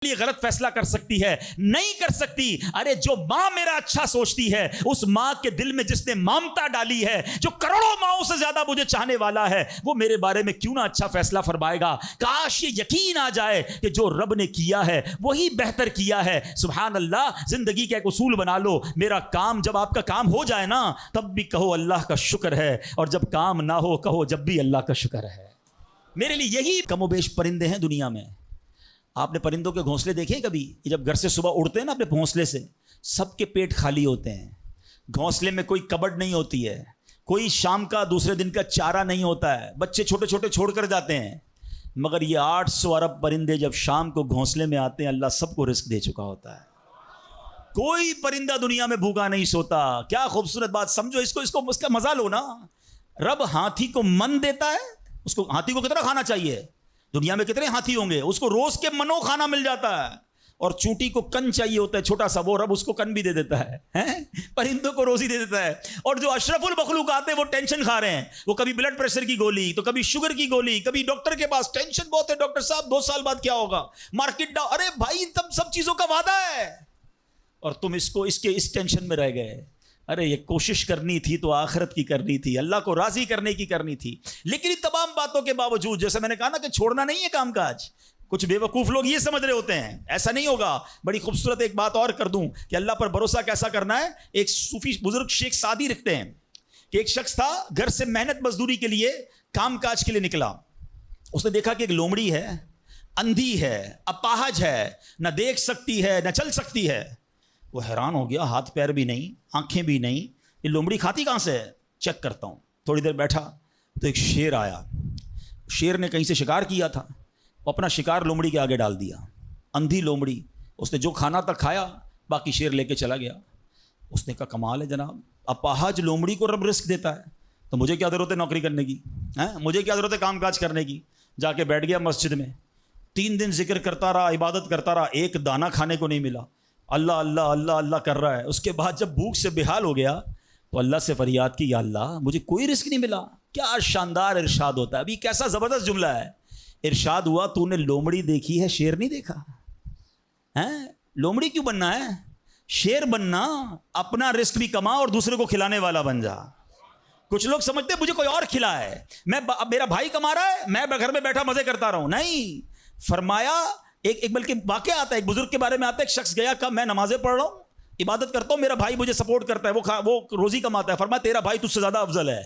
لیے غلط فیصلہ کر سکتی ہے؟ نہیں کر سکتی۔ ارے جو ماں میرا اچھا سوچتی ہے، اس ماں کے دل میں جس نے ممتا ڈالی ہے، جو کروڑوں ماؤں سے زیادہ مجھے چاہنے والا ہے، وہ میرے بارے میں کیوں نہ اچھا فیصلہ فرمائے گا؟ کاش یہ یقین آ جائے کہ جو رب نے کیا ہے وہی بہتر کیا ہے۔ سبحان اللہ۔ زندگی کا ایک اصول بنا لو، میرا کام، جب آپ کا کام ہو جائے نا تب بھی کہو اللہ کا شکر ہے، اور جب کام نہ ہو کہو جب بھی اللہ کا شکر ہے۔ میرے لیے یہی کم و بیش پرندے ہیں دنیا میں۔ آپ نے پرندوں کے گھونسلے دیکھے کبھی؟ یہ جب گھر سے صبح اڑتے ہیں نا اپنے گھونسلے سے، سب کے پیٹ خالی ہوتے ہیں، گھونسلے میں کوئی کبڈ نہیں ہوتی ہے، کوئی شام کا دوسرے دن کا چارہ نہیں ہوتا ہے، بچے چھوٹے چھوٹے چھوڑ کر جاتے ہیں، مگر یہ 800 ارب پرندے جب شام کو گھونسلے میں آتے ہیں اللہ سب کو رزق دے چکا ہوتا ہے۔ کوئی پرندہ دنیا میں بھوکا نہیں سوتا۔ کیا خوبصورت بات، سمجھو اس کا مزہ لو نا۔ رب ہاتھی کو من دیتا ہے، اس کو ہاتھی کو کتنا کھانا چاہیے؟ دنیا میں کتنے ہاتھی ہوں گے، اس کو روز کے منو کھانا مل جاتا ہے۔ اور چونٹی کو کن چاہیے ہوتا ہے چھوٹا سا، وہ رب اس کو کن بھی دے دیتا ہے، پرندوں کو روزی دے دیتا ہے۔ اور جو اشرف المخلوقات ہیں وہ ٹینشن کھا رہے ہیں، وہ کبھی بلڈ پریشر کی گولی، تو کبھی شوگر کی گولی، کبھی ڈاکٹر کے پاس، ٹینشن بہت ہے ڈاکٹر صاحب 2 سال بعد کیا ہوگا، مارکیٹ ڈاؤن۔ ارے بھائی تب سب چیزوں کا وعدہ ہے اور تم اس ٹینشن میں رہ گئے۔ ارے یہ کوشش کرنی تھی تو آخرت کی کرنی تھی، اللہ کو راضی کرنے کی کرنی تھی۔ لیکن ان تمام باتوں کے باوجود، جیسے میں نے کہا نا کہ چھوڑنا نہیں ہے کام کاج، کچھ بے وقوف لوگ یہ سمجھ رہے ہوتے ہیں ایسا نہیں ہوگا۔ بڑی خوبصورت ایک بات اور کر دوں کہ اللہ پر بھروسہ کیسا کرنا ہے۔ ایک صوفی بزرگ شیخ سعدی لکھتے ہیں کہ ایک شخص تھا، گھر سے محنت مزدوری کے لیے، کام کاج کے لیے نکلا۔ اس نے دیکھا کہ ایک لومڑی ہے، اندھی ہے، اپاہج ہے، نہ دیکھ سکتی ہے نہ چل سکتی ہے۔ وہ حیران ہو گیا، ہاتھ پیر بھی نہیں، آنکھیں بھی نہیں، یہ لومڑی کھاتی کہاں سے ہے؟ چیک کرتا ہوں۔ تھوڑی دیر بیٹھا تو ایک شیر آیا، شیر نے کہیں سے شکار کیا تھا، اپنا شکار لومڑی کے آگے ڈال دیا۔ اندھی لومڑی، اس نے جو کھانا تھا کھایا، باقی شیر لے کے چلا گیا۔ اس نے کہا کمال ہے جناب، اپاہج لومڑی کو رب رزق دیتا ہے تو مجھے کیا ضرورت ہے نوکری کرنے کی، مجھے کیا ضرورت ہے کام کاج کرنے کی؟ جا کے بیٹھ گیا مسجد میں، 3 دن ذکر کرتا رہا، عبادت کرتا رہا، ایک دانہ کھانے کو نہیں ملا، اللہ اللہ اللہ اللہ کر رہا ہے۔ اس کے بعد جب بھوک سے بے حال ہو گیا تو اللہ سے فریاد کی، یا اللہ مجھے کوئی رزق نہیں ملا۔ کیا شاندار ارشاد ہوتا ہے، ابھی کیسا زبردست جملہ ہے۔ ارشاد ہوا تو نے لومڑی دیکھی ہے، شیر نہیں دیکھا ہے؟ لومڑی کیوں بننا ہے؟ شیر بننا، اپنا رزق بھی کما اور دوسرے کو کھلانے والا بن جا۔ کچھ لوگ سمجھتے ہیں مجھے کوئی اور کھلا ہے، میرا بھائی کما رہا ہے میں گھر میں بیٹھا مزے کرتا رہوں۔ نہیں، فرمایا ایک بلکہ واقعہ آتا ہے، ایک بزرگ کے بارے میں آتا ہے، ایک شخص گیا، کہا میں نمازیں پڑھ رہا ہوں، عبادت کرتا ہوں، میرا بھائی مجھے سپورٹ کرتا ہے، وہ روزی کماتا ہے۔ فرمایا تیرا بھائی تجھ سے زیادہ افضل ہے۔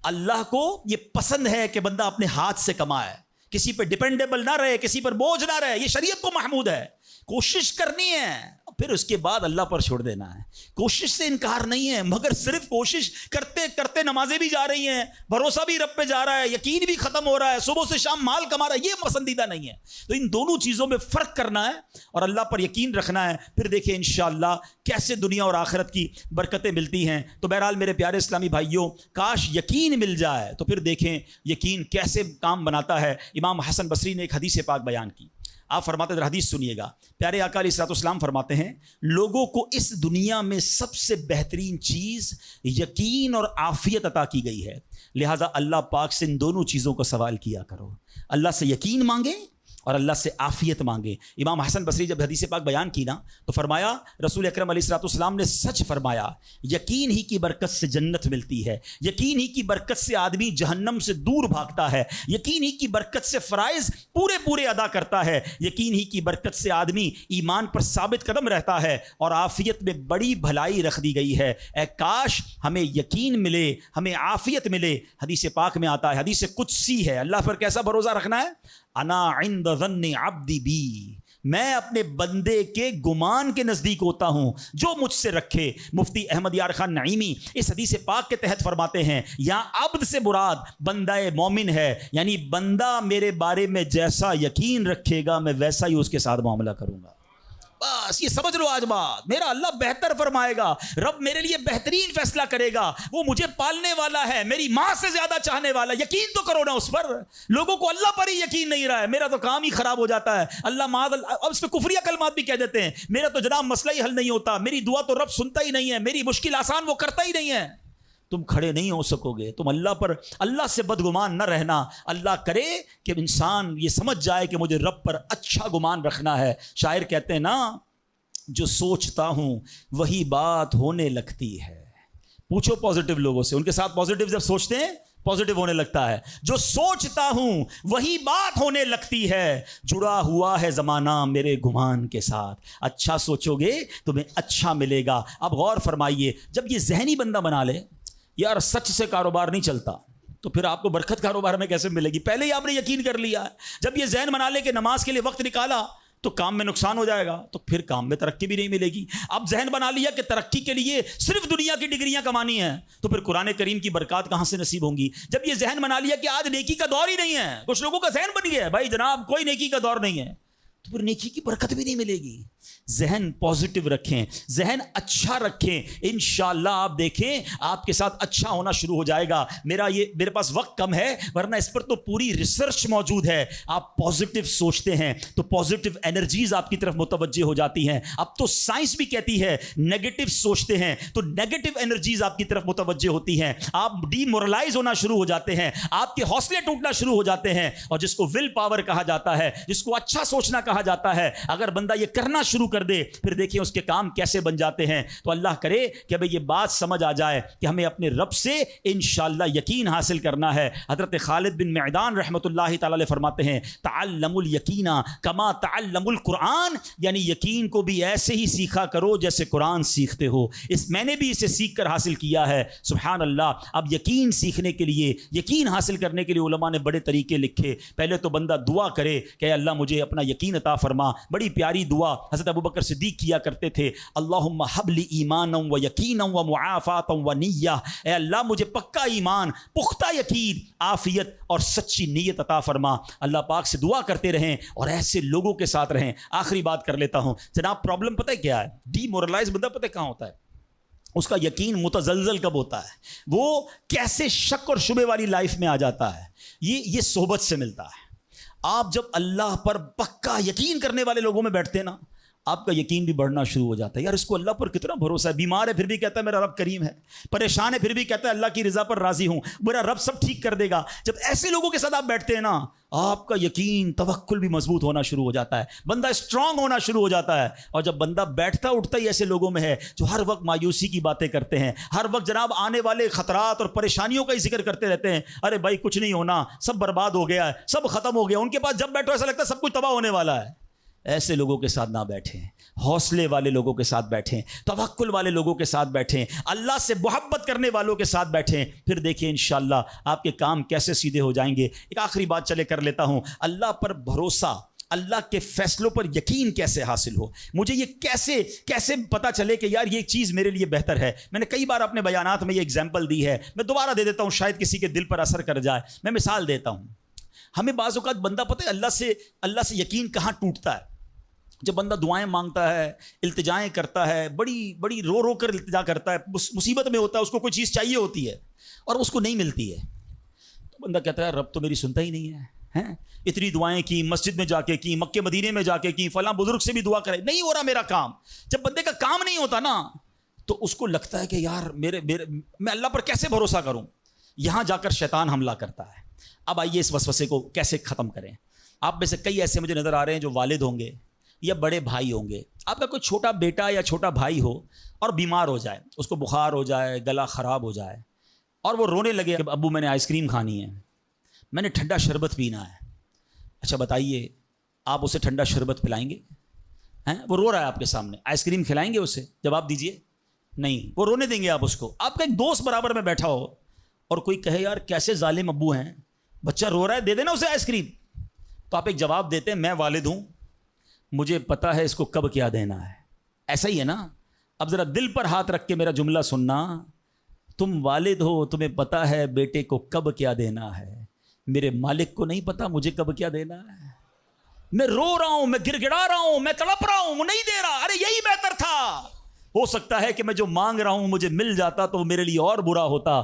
اللہ کو یہ پسند ہے کہ بندہ اپنے ہاتھ سے کمائے، کسی پر ڈیپینڈیبل نہ رہے، کسی پر بوجھ نہ رہے، یہ شریعت کو محمود ہے۔ کوشش کرنی ہے، پھر اس کے بعد اللہ پر چھوڑ دینا ہے۔ کوشش سے انکار نہیں ہے، مگر صرف کوشش کرتے کرتے نمازیں بھی جا رہی ہیں، بھروسہ بھی رب پہ جا رہا ہے، یقین بھی ختم ہو رہا ہے، صبح سے شام مال کما رہا ہے، یہ پسندیدہ نہیں ہے۔ تو ان دونوں چیزوں میں فرق کرنا ہے اور اللہ پر یقین رکھنا ہے، پھر دیکھیں انشاءاللہ کیسے دنیا اور آخرت کی برکتیں ملتی ہیں۔ تو بہرحال میرے پیارے اسلامی بھائیوں، کاش یقین مل جائے تو پھر دیکھیں یقین کیسے کام بناتا ہے۔ امام حسن بصری نے ایک حدیث پاک بیان کی، آپ فرماتے ہیں، حدیث سنیے گا، پیارے آقا علیہ الصلوۃ والسلام فرماتے ہیں، لوگوں کو اس دنیا میں سب سے بہترین چیز یقین اور عافیت عطا کی گئی ہے، لہٰذا اللہ پاک سے ان دونوں چیزوں کا سوال کیا کرو، اللہ سے یقین مانگے اور اللہ سے عافیت مانگے۔ امام حسن بصری جب حدیث پاک بیان کی نا تو فرمایا، رسول اکرم علیہ الصلوۃ والسلام نے سچ فرمایا، یقین ہی کی برکت سے جنت ملتی ہے، یقین ہی کی برکت سے آدمی جہنم سے دور بھاگتا ہے، یقین ہی کی برکت سے فرائض پورے ادا کرتا ہے، یقین ہی کی برکت سے آدمی ایمان پر ثابت قدم رہتا ہے، اور عافیت میں بڑی بھلائی رکھ دی گئی ہے۔ اے کاش ہمیں یقین ملے، ہمیں عافیت ملے۔ حدیث پاک میں آتا ہے، حدیث قدسی ہے، اللہ پر کیسا بھروسہ رکھنا ہے؟ انا عند ظن عبدی بی، میں اپنے بندے کے گمان کے نزدیک ہوتا ہوں جو مجھ سے رکھے۔ مفتی احمد یار خان نعیمی اس حدیث پاک کے تحت فرماتے ہیں، یہاں عبد سے مراد بندہ مومن ہے، یعنی بندہ میرے بارے میں جیسا یقین رکھے گا میں ویسا ہی اس کے ساتھ معاملہ کروں گا۔ بس یہ سمجھ لو آج بات، میرا اللہ بہتر فرمائے گا، رب میرے لیے بہترین فیصلہ کرے گا، وہ مجھے پالنے والا ہے، میری ماں سے زیادہ چاہنے والا، یقین تو کرو نا اس پر۔ لوگوں کو اللہ پر ہی یقین نہیں رہا ہے، میرا تو کام ہی خراب ہو جاتا ہے، اللہ معاذ اللہ، اب اس پہ کفریہ کلمات بھی کہہ دیتے ہیں، میرا تو جناب مسئلہ ہی حل نہیں ہوتا، میری دعا تو رب سنتا ہی نہیں ہے، میری مشکل آسان وہ کرتا ہی نہیں ہے۔ تم کھڑے نہیں ہو سکو گے. تم اللہ سے بدگمان نہ رہنا. اللہ کرے کہ انسان یہ سمجھ جائے کہ مجھے رب پر اچھا گمان رکھنا ہے. شاعر کہتے ہیں نا، جو سوچتا ہوں وہی بات ہونے لگتی ہے. پوچھو پازیٹیو لوگوں سے، ان کے ساتھ پازیٹیو جب سوچتے ہیں پازیٹیو ہونے لگتا ہے. جو سوچتا ہوں وہی بات ہونے لگتی ہے. جڑا ہوا ہے زمانہ میرے گمان کے ساتھ. اچھا سوچو گے تمہیں اچھا ملے گا. اب غور فرمائیے، جب یہ ذہنی بندہ بنا لے یار سچ سے کاروبار نہیں چلتا، تو پھر آپ کو برکت کاروبار میں کیسے ملے گی؟ پہلے ہی آپ نے یقین کر لیا ہے. جب یہ ذہن بنا لے کہ نماز کے لیے وقت نکالا تو کام میں نقصان ہو جائے گا، تو پھر کام میں ترقی بھی نہیں ملے گی. اب ذہن بنا لیا کہ ترقی کے لیے صرف دنیا کی ڈگریاں کمانی ہیں، تو پھر قرآن کریم کی برکات کہاں سے نصیب ہوں گی؟ جب یہ ذہن بنا لیا کہ آج نیکی کا دور ہی نہیں ہے، کچھ لوگوں کا ذہن بن گیا ہے بھائی جناب کوئی نیکی کا دور نہیں ہے، تو پھر نیکی کی برکت بھی نہیں ملے گی. ذہن پازیٹیو رکھیں، ذہن اچھا رکھیں، انشاءاللہ آپ دیکھیں آپ کے ساتھ اچھا ہونا شروع ہو جائے گا. میرے پاس وقت کم ہے، ورنہ اس پر تو پوری ریسرچ موجود ہے. آپ پازیٹیو سوچتے ہیں تو پازیٹیو انرجیز آپ کی طرف متوجہ ہو جاتی ہیں. اب تو سائنس بھی کہتی ہے نیگیٹو سوچتے ہیں تو نیگیٹو انرجیز آپ کی طرف متوجہ ہوتی ہیں. آپ ڈی مورلائز ہونا شروع ہو جاتے ہیں، آپ کے حوصلے ٹوٹنا شروع ہو جاتے ہیں. اور جس کو ول پاور کہا جاتا ہے، جس کو اچھا سوچنا کہا جاتا ہے، اگر بندہ یہ کرنا شروع کر دے پھر دیکھیں اس کے کام کیسے بن جاتے ہیں. تو اللہ کرے کہ اب یہ بات سمجھ آ جائے کہ ہمیں اپنے رب سے انشاءاللہ یقین حاصل کرنا ہے. حضرت خالد بن معدان رحمۃ اللہ تعالی علیہ فرماتے ہیں تعلموا الیقین کما تعلموا القرآن، یعنی یقین کو بھی ایسے ہی سیکھا کرو جیسے قرآن سیکھتے ہو. میں نے بھی اسے سیکھ کر حاصل کیا ہے. سبحان اللہ. اب یقین سیکھنے کے لیے، یقین حاصل کرنے کے لیے علماء نے بڑے طریقے لکھے. پہلے تو بندہ دعا کرے کہ اللہ مجھے اپنا یقین عطا فرما. بڑی پیاری دعا حضرت ابوبکر صدیق کیا کرتے تھے، اللہم حب لی ایمانا و یقینا و معافاتا و نیہ. اے اللہ مجھے پکا ایمان، پختہ یقین، عافیت اور سچی نیت عطا فرما. اللہ پاک سے دعا کرتے رہیں اور ایسے لوگوں کے ساتھ رہیں. آخری بات کر لیتا ہوں جناب، پرابلم پتہ ہے کیا ہے؟ ڈی مورلائز بندہ پتہ ہے کہاں ہوتا ہے؟ اس کا یقین متزلزل کب ہوتا ہے؟ وہ کیسے شک اور شبے والی لائف میں آ جاتا ہے؟ یہ صحبت سے ملتا ہے. آپ جب اللہ پر پکا یقین کرنے والے لوگوں میں بیٹھتے ہیں نا، آپ کا یقین بھی بڑھنا شروع ہو جاتا ہے. یار اس کو اللہ پر کتنا بھروسہ ہے. بیمار ہے پھر بھی کہتا ہے میرا رب کریم ہے. پریشان ہے پھر بھی کہتا ہے اللہ کی رضا پر راضی ہوں، میرا رب سب ٹھیک کر دے گا. جب ایسے لوگوں کے ساتھ آپ بیٹھتے ہیں نا، آپ کا یقین توکل بھی مضبوط ہونا شروع ہو جاتا ہے، بندہ اسٹرانگ ہونا شروع ہو جاتا ہے. اور جب بندہ بیٹھتا اٹھتا ہی ایسے لوگوں میں ہے جو ہر وقت مایوسی کی باتیں کرتے ہیں، ہر وقت جناب آنے والے خطرات اور پریشانیوں کا ہی ذکر کرتے رہتے ہیں، ارے بھائی کچھ نہیں ہونا، سب برباد ہو گیا ہے، سب ختم ہو گیا. ان کے پاس جب بیٹھو ایسا لگتا ہے سب کچھ تباہ ہونے والا ہے. ایسے لوگوں کے ساتھ نہ بیٹھیں، حوصلے والے لوگوں کے ساتھ بیٹھیں، توکل والے لوگوں کے ساتھ بیٹھیں، اللہ سے محبت کرنے والوں کے ساتھ بیٹھیں. پھر دیکھیں انشاءاللہ آپ کے کام کیسے سیدھے ہو جائیں گے. ایک آخری بات چلے کر لیتا ہوں، اللہ پر بھروسہ، اللہ کے فیصلوں پر یقین کیسے حاصل ہو. مجھے یہ کیسے پتا چلے کہ یار یہ چیز میرے لیے بہتر ہے. میں نے کئی بار اپنے بیانات میں یہ ایگزامپل دی ہے، میں دوبارہ دے دیتا ہوں شاید کسی کے دل پر اثر کر جائے. میں مثال دیتا ہوں. ہمیں بعض اوقات بندہ پتہ ہے اللہ سے یقین کہاں ٹوٹتا ہے؟ جب بندہ دعائیں مانگتا ہے، التجائیں کرتا ہے، بڑی رو کر التجا کرتا ہے، مصیبت میں ہوتا ہے، اس کو کوئی چیز چاہیے ہوتی ہے اور اس کو نہیں ملتی ہے، تو بندہ کہتا ہے رب تو میری سنتا ہی نہیں ہے. اتنی دعائیں کی، مسجد میں جا کے کی، مکے مدینے میں جا کے کی، فلاں بزرگ سے بھی دعا کرے، نہیں ہو رہا میرا کام. جب بندے کا کام نہیں ہوتا نا تو اس کو لگتا ہے کہ یار میں اللہ پر کیسے بھروسہ کروں. یہاں جا کر شیطان حملہ کرتا ہے. اب آئیے اس وسوسے کو کیسے ختم کریں. آپ میں سے کئی ایسے مجھے نظر آ رہے ہیں جو والد ہوں گے یا بڑے بھائی ہوں گے. آپ کا کوئی چھوٹا بیٹا یا چھوٹا بھائی ہو اور بیمار ہو جائے، اس کو بخار ہو جائے، گلا خراب ہو جائے اور وہ رونے لگے کہ ابو میں نے آئس کریم کھانی ہے، میں نے ٹھنڈا شربت پینا ہے. اچھا بتائیے آپ اسے ٹھنڈا شربت پلائیں گے؟ وہ رو رہا ہے آپ کے سامنے، آئس کریم کھلائیں گے اسے؟ جواب دیجئے نہیں. وہ رونے دیں گے آپ اس کو. آپ کا ایک دوست برابر میں بیٹھا ہو اور کوئی کہے یار کیسے ظالم ابو ہیں، بچہ رو رہا ہے دے دینا اسے آئس کریم. تو آپ ایک جواب دیتے ہیں میں والد ہوں، مجھے پتا ہے اس کو کب کیا دینا ہے. ایسا ہی ہے نا. اب ذرا دل پر ہاتھ رکھ کے میرا جملہ سننا. تم والد ہو، تمہیں پتا ہے بیٹے کو کب کیا دینا ہے. میرے مالک کو نہیں پتا مجھے کب کیا دینا ہے. میں رو رہا ہوں، میں گڑ گڑا رہا ہوں، میں تڑپ رہا ہوں، وہ نہیں دے رہا. ارے یہی بہتر تھا. ہو سکتا ہے کہ میں جو مانگ رہا ہوں مجھے مل جاتا تو وہ میرے لیے اور برا ہوتا.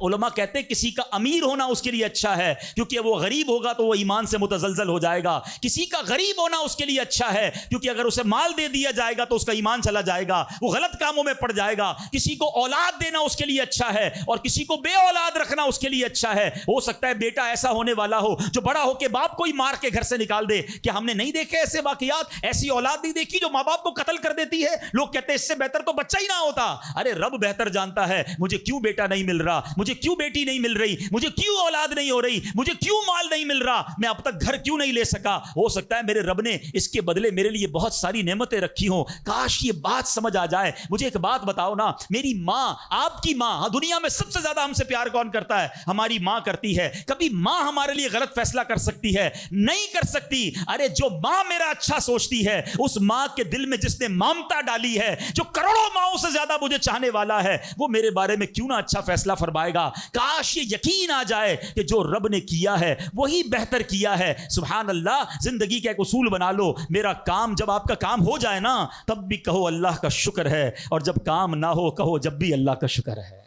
علماء کہتے ہیں کسی کا امیر ہونا اس کے لیے اچھا ہے کیونکہ وہ غریب ہوگا تو وہ ایمان سے متزلزل ہو جائے گا. کسی کا غریب ہونا اس کے لیے اچھا ہے کیونکہ اگر اسے مال دے دیا جائے گا تو اس کا ایمان چلا جائے گا, وہ غلط کاموں میں پڑ جائے گا. کسی کو اولاد دینا اس کے لیے اچھا ہے اور کسی کو بے اولاد رکھنا اس کے لیے اچھا ہے. ہو سکتا ہے بیٹا ایسا ہونے والا ہو جو بڑا ہو کے باپ کو ہی مار کے گھر سے نکال دے. کیا ہم نے نہیں دیکھے ایسے واقعات؟ ایسی اولاد نہیں دیکھی جو ماں باپ کو قتل کر دیتی ہے. لوگ کہتے ہیں اس سے بہتر تو بچہ ہی نہ ہوتا. ارے رب بہتر جانتا ہے مجھے کیوں بیٹا نہیں مل رہا, مجھے کیوں بیٹی نہیں مل رہی, مجھے کیوں اولاد نہیں ہو رہی, مجھے کیوں مال نہیں مل رہا, میں اب تک گھر کیوں نہیں لے سکا. ہو سکتا ہے میرے رب نے اس کے بدلے میرے لیے بہت ساری نعمتیں رکھی ہوں. کاش یہ بات سمجھ آ جائے. مجھے ایک بات بتاؤ نا, میری ماں, آپ کی ماں, دنیا میں سب سے زیادہ ہم سے پیار کون کرتا ہے؟ ہماری ماں کرتی ہے. کبھی ماں ہمارے لیے غلط فیصلہ کر سکتی ہے؟ نہیں کر سکتی. ارے جو ماں میرا اچھا سوچتی ہے, اس ماں کے دل میں جس نے مامتا ڈالی ہے, جو کروڑوں ماؤں سے زیادہ مجھے چاہنے والا ہے, وہ میرے بارے میں کیوں نہ اچھا فیصلہ فرمائے گا. کاش یہ یقین آ جائے کہ جو رب نے کیا ہے وہی بہتر کیا ہے. سبحان اللہ. زندگی کا ایک اصول بنا لو, میرا کام جب آپ کا کام ہو جائے نا تب بھی کہو اللہ کا شکر ہے, اور جب کام نہ ہو کہو جب بھی اللہ کا شکر ہے.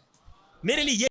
میرے لیے